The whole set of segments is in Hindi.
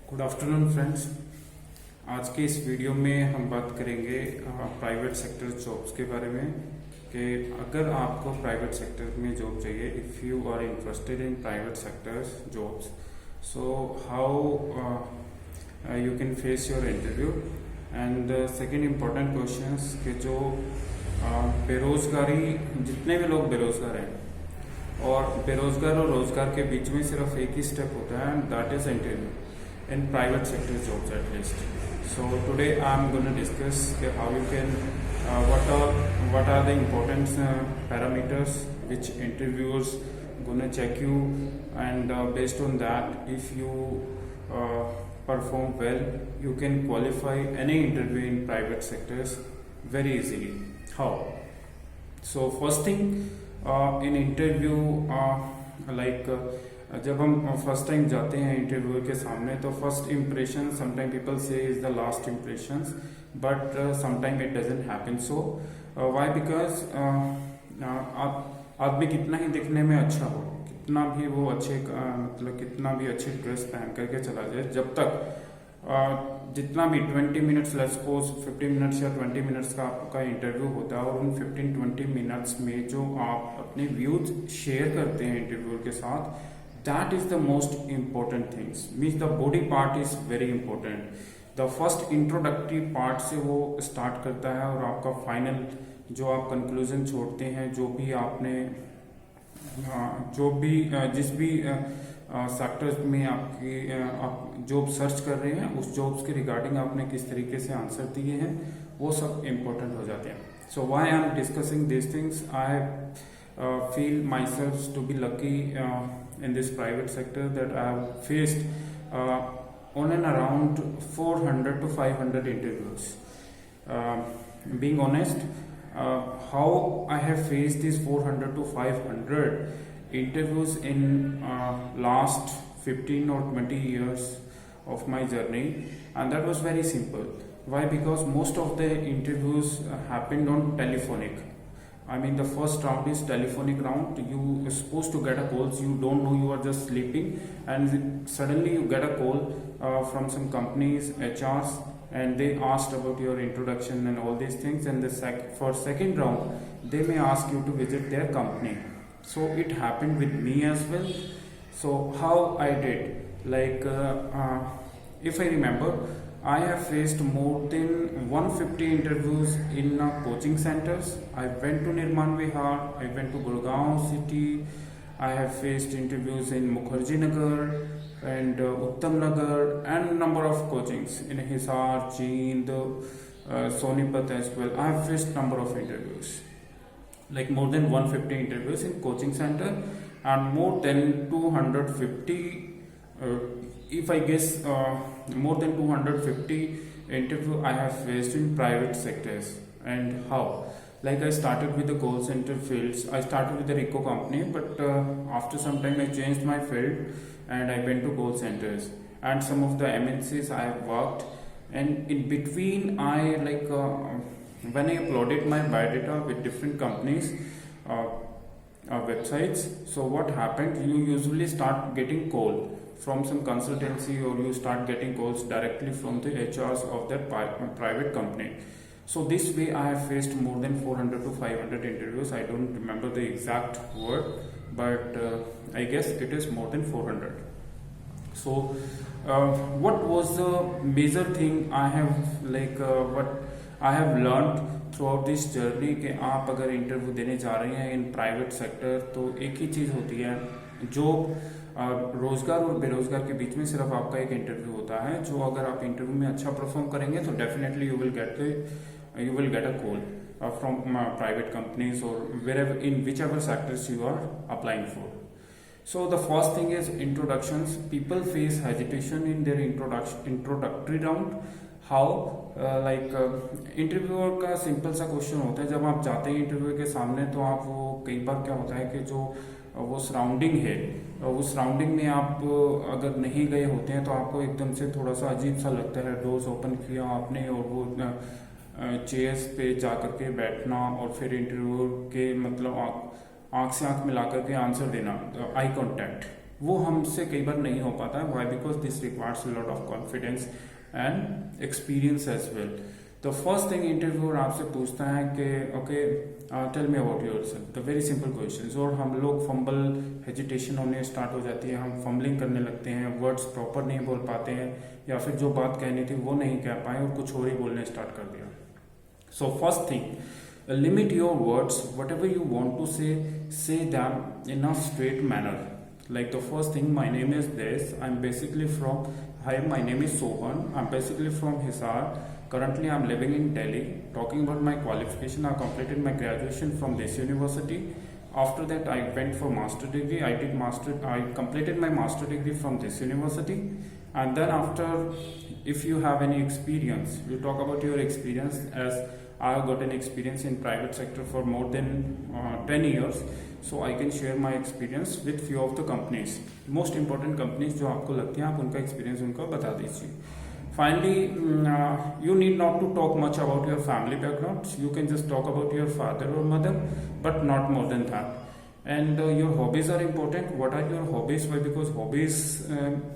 Good afternoon friends. आज के इस वीडियो में हम बात करेंगे प्राइवेट सेक्टर जॉब्स के बारे में कि अगर आपको प्राइवेट सेक्टर में जॉब चाहिए, if you are interested in private sectors jobs, so how you can face your interview. And second important questions कि जो बेरोजगारी, जितने भी लोग बेरोजगार हैं और बेरोजगार और रोजगार के बीच में सिर्फ एक ही स्टेप होता है, and that is interview in private sector jobs at least. So today I'm going to discuss how you can what are the important parameters which interviewers going to check you, and based on that, if you perform well, you can qualify any interview in private sectors very easily. How? So first thing, in interview जब हम फर्स्ट टाइम जाते हैं इंटरव्यू के सामने, तो फर्स्ट इम्प्रेशन समटाइम पीपल से is the last impression, but sometime it doesn't happen so. Why? Because आप आदमी कितना ही दिखने में अच्छा हो, कितना भी वो अच्छे मतलब कितना भी अच्छी ड्रेस पहन करके चला जाए, जब तक जितना भी 20 मिनट्स, लेट्स सपोज 15 मिनट्स या 20 मिनट्स का आपका इंटरव्यू होता है, और उन 15-20 मिनट्स में जो आप अपने व्यूज शेयर करते हैं इंटरव्यू के साथ, that is the most important things. Means the body part is very important. The first introductory part से वो start करता है, और आपका final जो आप conclusion छोड़ते हैं, जो भी आपने जो भी जिस भी सेक्टर्स में आपकी आप जॉब सर्च कर रहे हैं, उस जॉब्स के रिगार्डिंग आपने किस तरीके से आंसर दिए हैं, वो सब इम्पोर्टेंट हो जाते हैं. So why I am discussing this things, I feel myself to be lucky in this private sector that I have faced on and around 400 to 500 interviews. Being honest, how I have faced these 400 to 500 interviews in last 15 or 20 years of my journey, and that was very simple. Why? Because most of the interviews happened on telephonic. I mean, the first round is telephonic round. You are supposed to get a call. You don't know, you are just sleeping, and suddenly you get a call from some companies, HRs, and they asked about your introduction and all these things. And for second round, they may ask you to visit their company. So it happened with me as well. So how I did, like if I remember, I have faced more than 150 interviews in coaching centers. I went to Nirman Vihar, I went to Gurgaon city, I have faced interviews in Mukherjee Nagar and Uttam Nagar, and number of coachings in Hisar, Jeend, Sonipat as well. I have faced number of interviews, like more than 150 interviews in coaching center, and more than 250 if I guess more than 250 interview I have faced in private sectors. And how? Like I started with the call center fields. I started with the Rico company, but after some time I changed my field and I went to call centers and some of the MNCs I have worked. And in between, I when I uploaded my biodata with different companies websites. So what happened? You usually start getting call from some consultancy, or you start getting calls directly from the HRs of that private company. So this way I have faced more than 400 to 500 interviews. I don't remember the exact word, but I guess it is more than 400. So what was the major thing I have what I have learned throughout this journey कि आप अगर इंटरव्यू देने जा रहे हैं इन प्राइवेट सेक्टर, तो एक ही चीज़ होती है, जो रोजगार और बेरोजगार के बीच में सिर्फ आपका एक इंटरव्यू होता है, जो अगर आप इंटरव्यू में अच्छा परफॉर्म करेंगे तो definitely you will get a call from private companies और wherever in whichever sectors you are applying for. So the first thing is introductions. People face hesitation in their introductory round. How? Interviewer का सिंपल सा क्वेश्चन होता है, जब आप जाते हैं इंटरव्यू के सामने, तो आप वो कई बार क्या होता है कि जो वो सराउंडिंग है, उस सराउंडिंग में आप अगर नहीं गए होते हैं तो आपको एकदम से थोड़ा सा अजीब सा लगता है. डोर्स ओपन किया आपने और वो चेयर्स पे जा करके बैठना, और फिर इंटरव्यू के मतलब आंख से आंख मिला करके आंसर देना, आई कॉन्टैक्ट, वो हमसे कई बार नहीं हो पाता है. Why? Because this requires a lot of confidence and experience as well. तो फर्स्ट थिंग इंटरव्यूअर आपसे पूछता है कि okay tell me about yourself, the very simple questions. और हम लोग फंबल हेजिटेशन होने स्टार्ट हो जाती है, हम फंबलिंग करने लगते हैं, वर्ड्स प्रॉपर नहीं बोल पाते हैं, या फिर जो बात कहनी थी वो नहीं कह पाए और कुछ और ही बोलने स्टार्ट कर दिया. So first thing, limit your words. Whatever you want to say them in a straight manner. Like the first thing, my name is this, I'm basically from, hi, my name is Sohan, I'm basically from Hisar, currently I'm living in Delhi. Talking about my qualification, I completed my graduation from this university. After that I went for master degree. I completed my master degree from this university. And then after, if you have any experience, you talk about your experience. As I have got an experience in private sector for more than 10 years, so I can share my experience with few of the companies, most important companies जो आपको लगती हैं, आप उनका experience उनको बता दीजिए. Finally, you need not to talk much about your family background. You can just talk about your father or mother, but not more than that. And your hobbies are important. What are your hobbies? Why? Because hobbies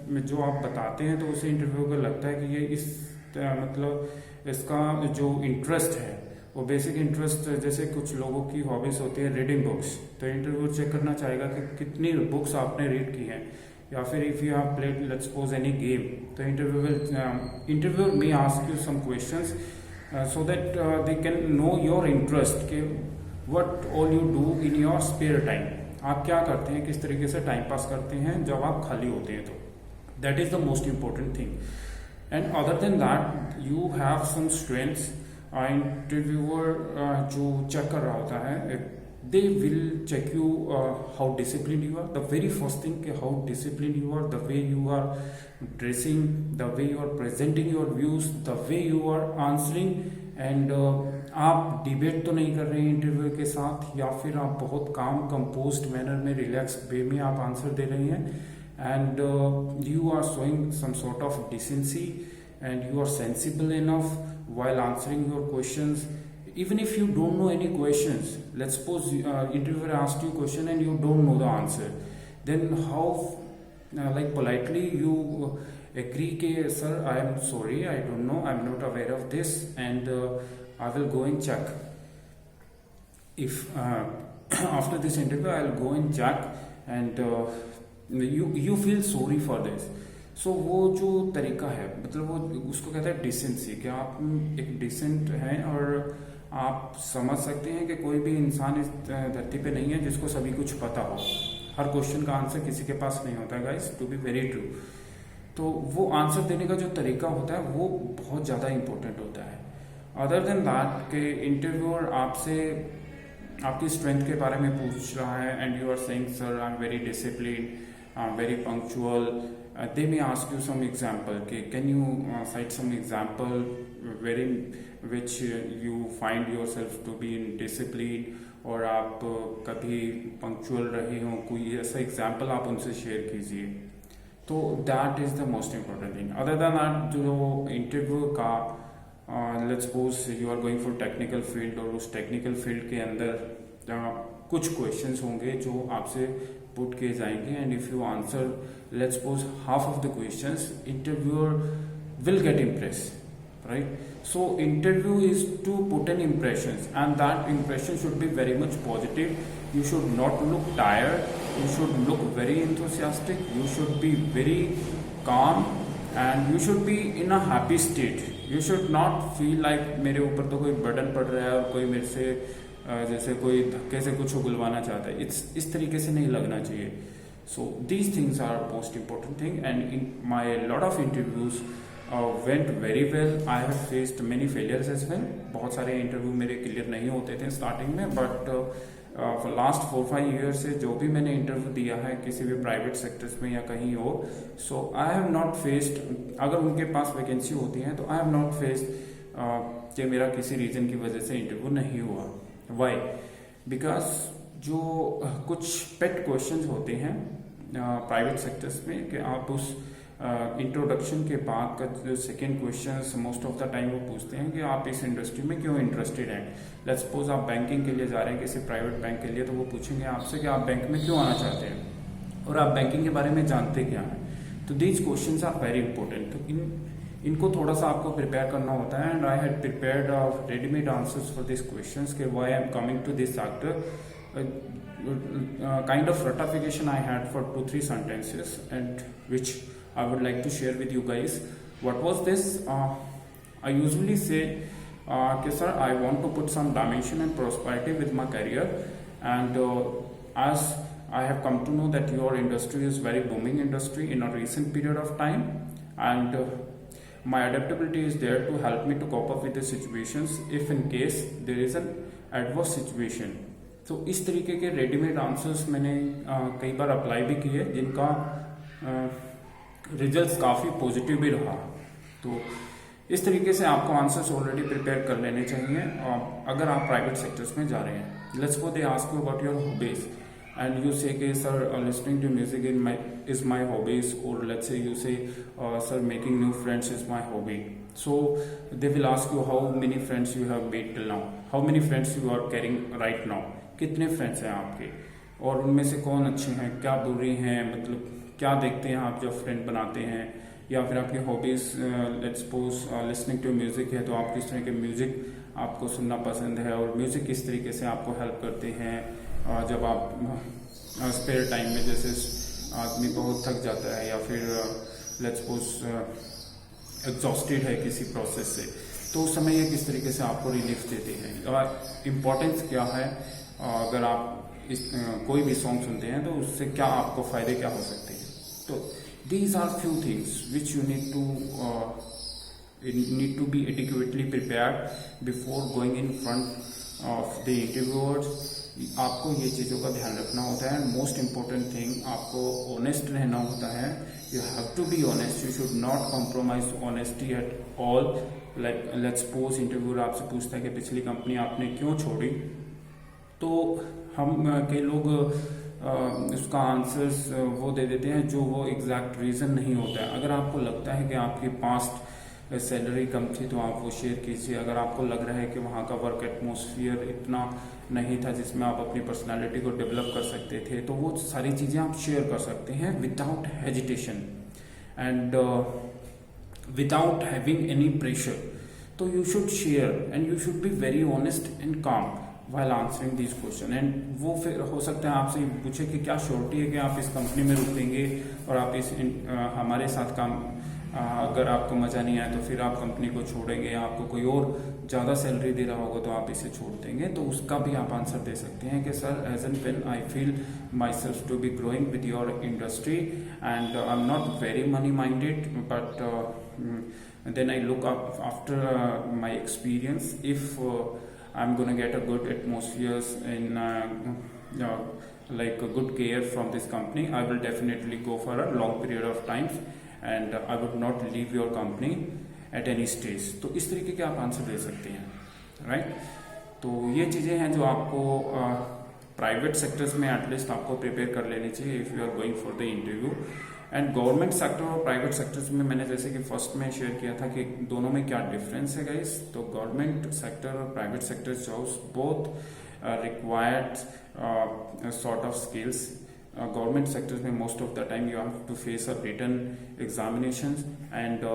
में जो आप बताते हैं तो उसे इंटरव्यू को लगता है कि ये इस मतलब इसका जो इंटरेस्ट है वो बेसिक इंटरेस्ट, जैसे कुछ लोगों की हॉबीज होती है रीडिंग बुक्स, तो इंटरव्यू चेक करना चाहेगा कि कितनी बुक्स आपने रीड की हैं. या फिर if you have played let's suppose any game, तो interview may ask you some questions so that they can know your interest के what all you do in your spare time. आप क्या करते हैं, किस तरीके से टाइम पास करते हैं जब आप खाली होते हैं. तो that is the most important thing. And other than that you have some strengths. Interviewer जो चेक कर रहा होता है, they will check you how disciplined you are. The very first thing, how disciplined you are, the way you are dressing, the way you are presenting your views, the way you are answering. And आप डिबेट तो नहीं कर रहे हैं इंटरव्यू के साथ, या फिर आप बहुत काम कंपोज्ड मैनर में रिलैक्स वे में आप आंसर दे रहे हैं. And you are showing some sort of decency and you are sensible enough while answering your questions. Even if you don't know any questions, let's suppose interviewer asked you a question and you don't know the answer, then how like politely you agree ke sir, I am sorry, I don't know, I am not aware of this, and I will go and check. If after this interview I will go and check, and you feel sorry for this. सो वो जो तरीका है, मतलब वो उसको कहता है डिसेंसी, कि आप एक डिसेंट हैं और आप समझ सकते हैं कि कोई भी इंसान इस धरती पे नहीं है जिसको सभी कुछ पता हो. हर क्वेश्चन का आंसर किसी के पास नहीं होता है guys, to be very true. तो वो आंसर देने का जो तरीका होता है वो बहुत ज़्यादा इंपॉर्टेंट होता है. अदर देन दैट के इंटरव्यूअर आपसे आपकी स्ट्रेंथ के बारे में पूछ रहा है, and you are saying sir I am very discipline, very punctual. They may ask you some example. Okay, can you cite some example wherein which you find yourself to be in discipline, और आप कभी पंक्चुअल रहे हो, कोई ऐसा एग्जाम्पल आप उनसे शेयर कीजिए. तो that is the most important thing. Other than that जो इंटरव्यू का let's suppose you are going for technical field, और उस टेक्निकल फील्ड के अंदर कुछ क्वेश्चंस होंगे जो आपसे पुट किए जाएंगे, and if you answer let's suppose half of the questions, interviewer will get impress, right. So interview is to put an impressions, and that impression should be very much positive. You should not look tired, you should look very enthusiastic, you should be very calm, and you should be in a happy state. You should not feel like मेरे ऊपर तो कोई बर्डन पड़ रहा है और कोई मेरे से जैसे कोई धक्के से कुछ उगलवाना चाहता है. इस तरीके से नहीं लगना चाहिए. So these things are most important thing, and in my lot of interviews went very well. I have faced many failures as well. बहुत सारे इंटरव्यू मेरे क्लियर नहीं होते थे स्टार्टिंग में, बट लास्ट 4-5 ईयर से जो भी मैंने इंटरव्यू दिया है किसी भी प्राइवेट सेक्टर्स में या कहीं हो, सो आई हैव नॉट फेस्ड, अगर उनके पास वैकेंसी होती है तो आई हैव नॉट फेस्ड कि मेरा किसी रीजन की वजह से इंटरव्यू नहीं हुआ. वाई? बिकॉज जो कुछ पेट क्वेश्चंस होते हैं प्राइवेट सेक्टर्स में, कि आप उस इंट्रोडक्शन के बाद का जो second question most of the time वो पूछते हैं कि आप इस इंडस्ट्री में क्यों इंटरेस्टेड हैं. लेट्स सपोज आप बैंकिंग के लिए जा रहे हैं किसी प्राइवेट बैंक के लिए, तो वो पूछेंगे आपसे कि आप बैंक में क्यों आना चाहते हैं. और आप बैंकिंग के बारे में जानते क्या हैं। तो these questions are very important. तो इनको थोड़ा सा आपको प्रिपेयर करना होता है। And I had prepared readymade answers for this questions के why I am coming to this sector. Kind of ratification I had for 2-3 sentences, and which I would like to share with you guys. What was this? I usually say, okay, sir, I want to put some dimension and prosperity with my career, and as I have come to know that your industry is very booming industry in a recent period of time, and my adaptability is there to help me to cope up with the situations if in case there is an adverse situation. तो इस तरीके के रेडीमेड आंसर्स मैंने कई बार अप्लाई भी किए, जिनका रिजल्ट्स काफ़ी पॉजिटिव भी रहा। तो इस तरीके से आपको आंसर्स ऑलरेडी प्रिपेयर कर लेने चाहिए अगर आप प्राइवेट सेक्टर्स में जा रहे हैं। Let's suppose they ask you about your hobbies and you say कि sir listening to music is my hobbies, और let's say you say sir making new friends is my hobby. So they will ask you how many friends you have made till now, how many friends you are carrying right now, कितने फ्रेंड्स हैं आपके, और उनमें से कौन अच्छे हैं, क्या बुरे हैं, मतलब क्या देखते हैं आप जब फ्रेंड बनाते हैं। या फिर आपकी hobbies let's suppose listening to music है, तो आप किस तरह के म्यूजिक आपको सुनना पसंद है, और म्यूजिक किस तरीके से आपको हेल्प करते हैं जब आप स्पेयर टाइम में, जैसे आदमी बहुत थक जाता है या फिर लेट्स सपोज एग्जॉस्टेड है किसी प्रोसेस से, तो उस समय ये किस तरीके से आपको रिलीफ देते हैं, और इम्पोर्टेंस क्या है अगर आप कोई भी सॉन्ग सुनते हैं तो उससे क्या आपको फायदे क्या हो सकते हैं। तो these are few things which you need to be adequately prepared before going in front of the interviewers. आपको ये चीज़ों का ध्यान रखना होता है। मोस्ट इम्पोर्टेंट थिंग, आपको ऑनेस्ट रहना होता है। You have to be honest, you should not compromise honesty at all. Like let's suppose interviewer आपसे पूछता है कि पिछली कंपनी आपने क्यों छोड़ी, तो हम कई लोग उसका आंसर्स वो दे देते हैं जो वो एग्जैक्ट रीज़न नहीं होता है। अगर आपको लगता है कि आपकी पास्ट सैलरी कम थी तो आप वो शेयर कीजिए। अगर आपको लग रहा है कि वहाँ का वर्क एटमॉस्फेयर इतना नहीं था जिसमें आप अपनी पर्सनालिटी को डेवलप कर सकते थे, तो वो सारी चीज़ें आप शेयर कर सकते हैं without hesitation and without having any pressure. तो you should share and you should be very honest and calm while answering these question। And वो फिर हो सकता है आपसे पूछे कि क्या श्योरिटी है कि आप इस कंपनी में रुकेंगे और आप इस हमारे साथ काम अगर आपको मजा नहीं आया तो फिर आप कंपनी को छोड़ेंगे, आपको कोई और ज़्यादा सैलरी दे रहा होगा तो आप इसे छोड़ देंगे। तो उसका भी आप आंसर दे सकते हैं कि sir as and when I feel myself to be growing with your industry and I am not very money minded, but then I look up after my experience, if I'm gonna get a good atmosphere in like a good care from this company, I will definitely go for a long period of time and I would not leave your company at any stage। तो इस तरीके के आप आंसर दे सकते हैं, राइट। तो ये चीज़ें हैं जो आपको प्राइवेट सेक्टर्स में एटलीस्ट आपको प्रिपेयर कर लेनी चाहिए if you are going for the interview. And government sector और प्राइवेट सेक्टर्स में मैंने जैसे कि फर्स्ट में शेयर किया था कि दोनों में क्या डिफरेंस है गाइस। तो गवर्नमेंट सेक्टर और private sector jobs both required sort of skills. Government sectors में most of the time you have to face a written examination and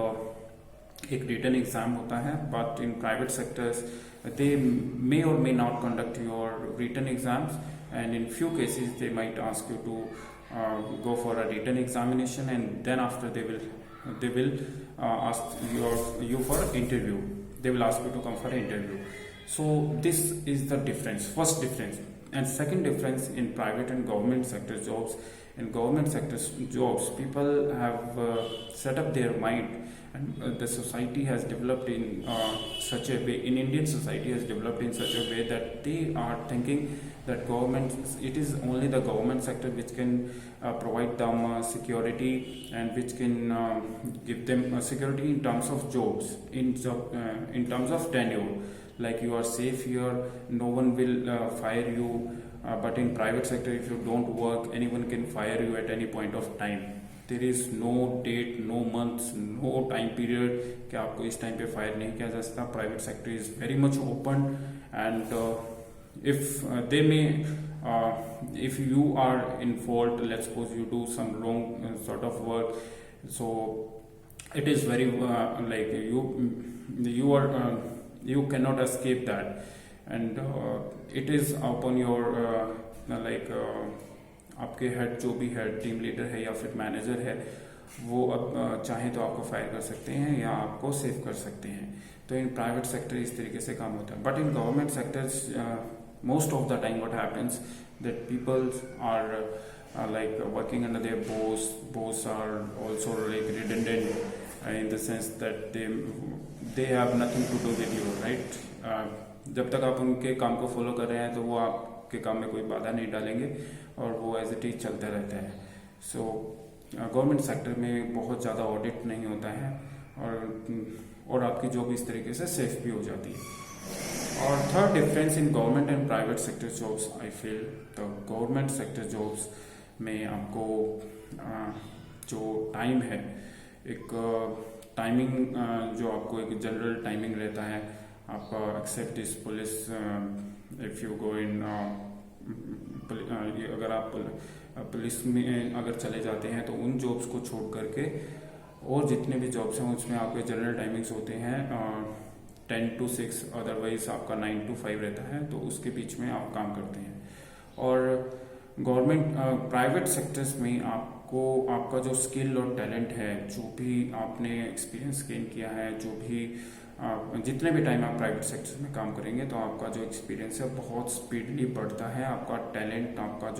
एक रिटन एग्जाम होता है, but in private sectors they may or may not conduct your written exams, and in few cases they might ask you to go for a written examination, and then after they will ask you for interview. They will ask you to come for an interview. So this is the difference, first difference. And second difference in private and government sector jobs. In government sector jobs, people have set up their mind, and the society has developed in such a way, in Indian society has developed in such a way that they are thinking that it is only the government sector which can provide them security and which can give them security in terms of jobs, in terms of tenure, like you are safe here, no one will fire you, but in private sector if you don't work, anyone can fire you at any point of time. There is no date, no months, no time period कि आपको इस टाइम पे फायर नहीं किया जा सकता। Private sector is very much open and if they may if you are in fault, let's suppose you do some wrong sort of work, so it is very like you are you cannot escape that, and it is upon your like आपके हेड जो भी हेड टीम लीडर है या फिर मैनेजर है, वो अब चाहे तो आपको फायर कर सकते हैं या आपको सेव कर सकते हैं. तो इन प्राइवेट सेक्टर इस तरीके से काम होता है. But in government sectors most of the time what happens that people are like working under their boss are also like redundant in the sense that they have nothing to do with you, right? जब तक आप उनके काम को फॉलो कर रहे हैं तो वो आपके काम में कोई बाधा नहीं डालेंगे और वो एज इट इज चलता रहता है. सो गवर्नमेंट सेक्टर में बहुत ज़्यादा ऑडिट नहीं होता है और आपकी जॉब इस तरीके से सेफ भी हो जाती है. और third difference in government and private sector jobs, I feel the government sector jobs में आपको जो टाइम है, एक टाइमिंग जो आपको एक जनरल टाइमिंग रहता है. आप except this police, if you go in अगर आप पुलिस में अगर चले जाते हैं तो उन जॉब्स को छोड़ करके और जितने भी जॉब्स हैं उसमें आपके जनरल टाइमिंग्स होते हैं 10 to 6, अदरवाइज आपका 9 to 5 रहता है, तो उसके बीच में आप काम करते हैं. और गवर्नमेंट प्राइवेट सेक्टर्स में आपको आपका जो स्किल और टैलेंट है, जो भी आपने एक्सपीरियंस गेन किया है, जो भी जितने भी टाइम आप प्राइवेट सेक्टर में काम करेंगे तो आपका जो एक्सपीरियंस है बहुत स्पीडली बढ़ता है. आपका टैलेंट, आपका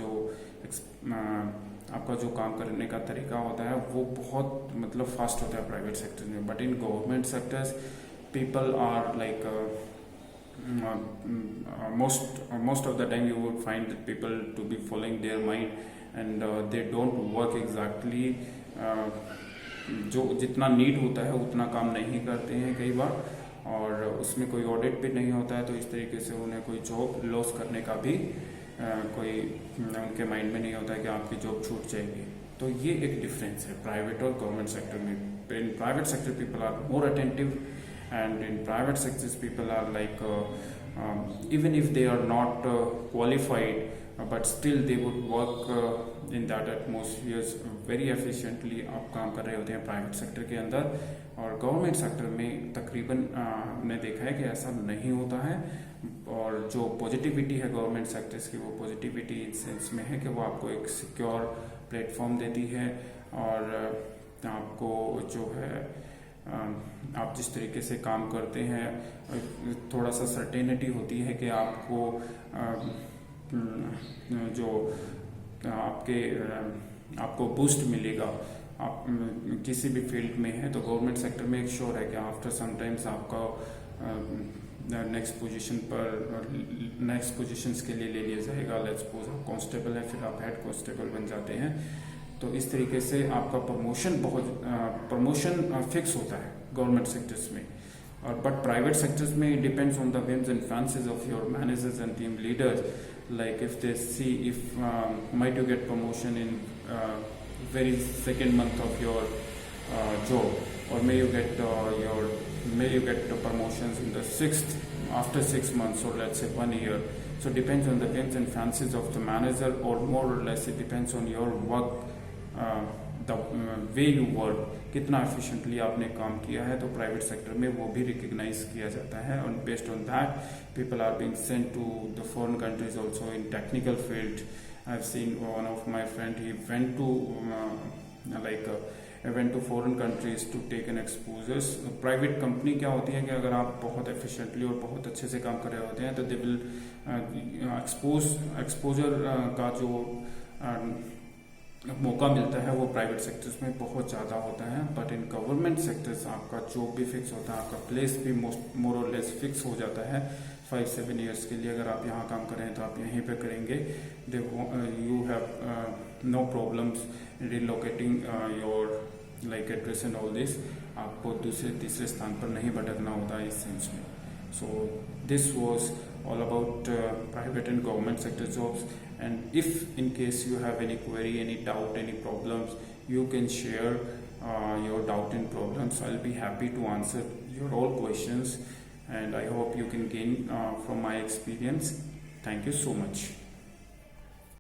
जो काम करने का तरीका होता है वो बहुत मतलब फास्ट होता है प्राइवेट सेक्टर में. But in government sectors people are like most of the time you would find that people to be following their mind and they don't work exactly जो जितना नीड होता है उतना काम नहीं करते हैं कई बार, और उसमें कोई ऑडिट भी नहीं होता है, तो इस तरीके से उन्हें कोई जॉब लॉस करने का भी कोई उनके माइंड में नहीं होता है कि आपकी जॉब छूट जाएगी. तो ये एक डिफरेंस है प्राइवेट और गवर्नमेंट सेक्टर में. In private sector people are more attentive, and in private sectors people are like even if they are not qualified but still they would work in that atmospheres very efficiently. आप काम कर रहे होते हैं प्राइवेट सेक्टर के अंदर, और गवर्नमेंट सेक्टर में तकरीबन हमने देखा है कि ऐसा नहीं होता है. और जो पॉजिटिविटी है गवर्नमेंट सेक्टर्स की, वो पॉजिटिविटी इस सेंस में है कि वो आपको एक सिक्योर प्लेटफॉर्म देती है, और आपको जो है आप जिस तरीके से काम करते हैं थोड़ा सा सर्टेनिटी होती है कि आपको जो आपको बूस्ट मिलेगा. आप किसी भी फील्ड में है तो गवर्नमेंट सेक्टर में एक श्योर है कि आफ्टर समटाइम्स आपका नेक्स्ट पोजीशंस के लिए ले लिया जाएगा. लेट्स सपोज आप कांस्टेबल है, फिर आप हेड कांस्टेबल बन जाते हैं, तो इस तरीके से आपका प्रमोशन फिक्स होता है गवर्नमेंट सेक्टर्स में. और बट प्राइवेट सेक्टर्स में it depends on the whims and fancies of your managers and team leaders. Like if they see if might you get promotion in very second month of your job, or may you get the promotions in the sixth after 6 months, or let's say 1 year. So it depends on the whims and fancies of the manager, or more or less it depends on your work, the way you work, कितना efficiently आपने काम किया है. तो प्राइवेट सेक्टर में वो भी रिकग्नाइज किया जाता है, और based on that people are being sent to the foreign countries also in technical field. I've seen one of my friend, he went to foreign countries to take an exposures. Private company क्या होती है कि अगर आप बहुत एफिशिएंटली और बहुत अच्छे से काम कर रहे होते हैं तो दे विल एक्सपोजर का जो मौका मिलता है वो प्राइवेट सेक्टर्स में बहुत ज़्यादा होता है. बट इन गवर्नमेंट सेक्टर्स आपका जॉब भी फिक्स होता है, आपका प्लेस भी मोर और लेस फिक्स हो जाता है 5-7 ईयर्स के लिए. अगर आप यहाँ काम कर रहे हैं तो आप यहीं पे करेंगे. You have no problems relocating your like address and all this. आपको दूसरे तीसरे स्थान पर नहीं भटकना होता है इस सेंस में. So this was all about private and government sector jobs, and if in case you have any query, any doubt, any problems, you can share your doubt and problems. I'll be happy to answer your all questions, and I hope you can gain from my experience. Thank you so much.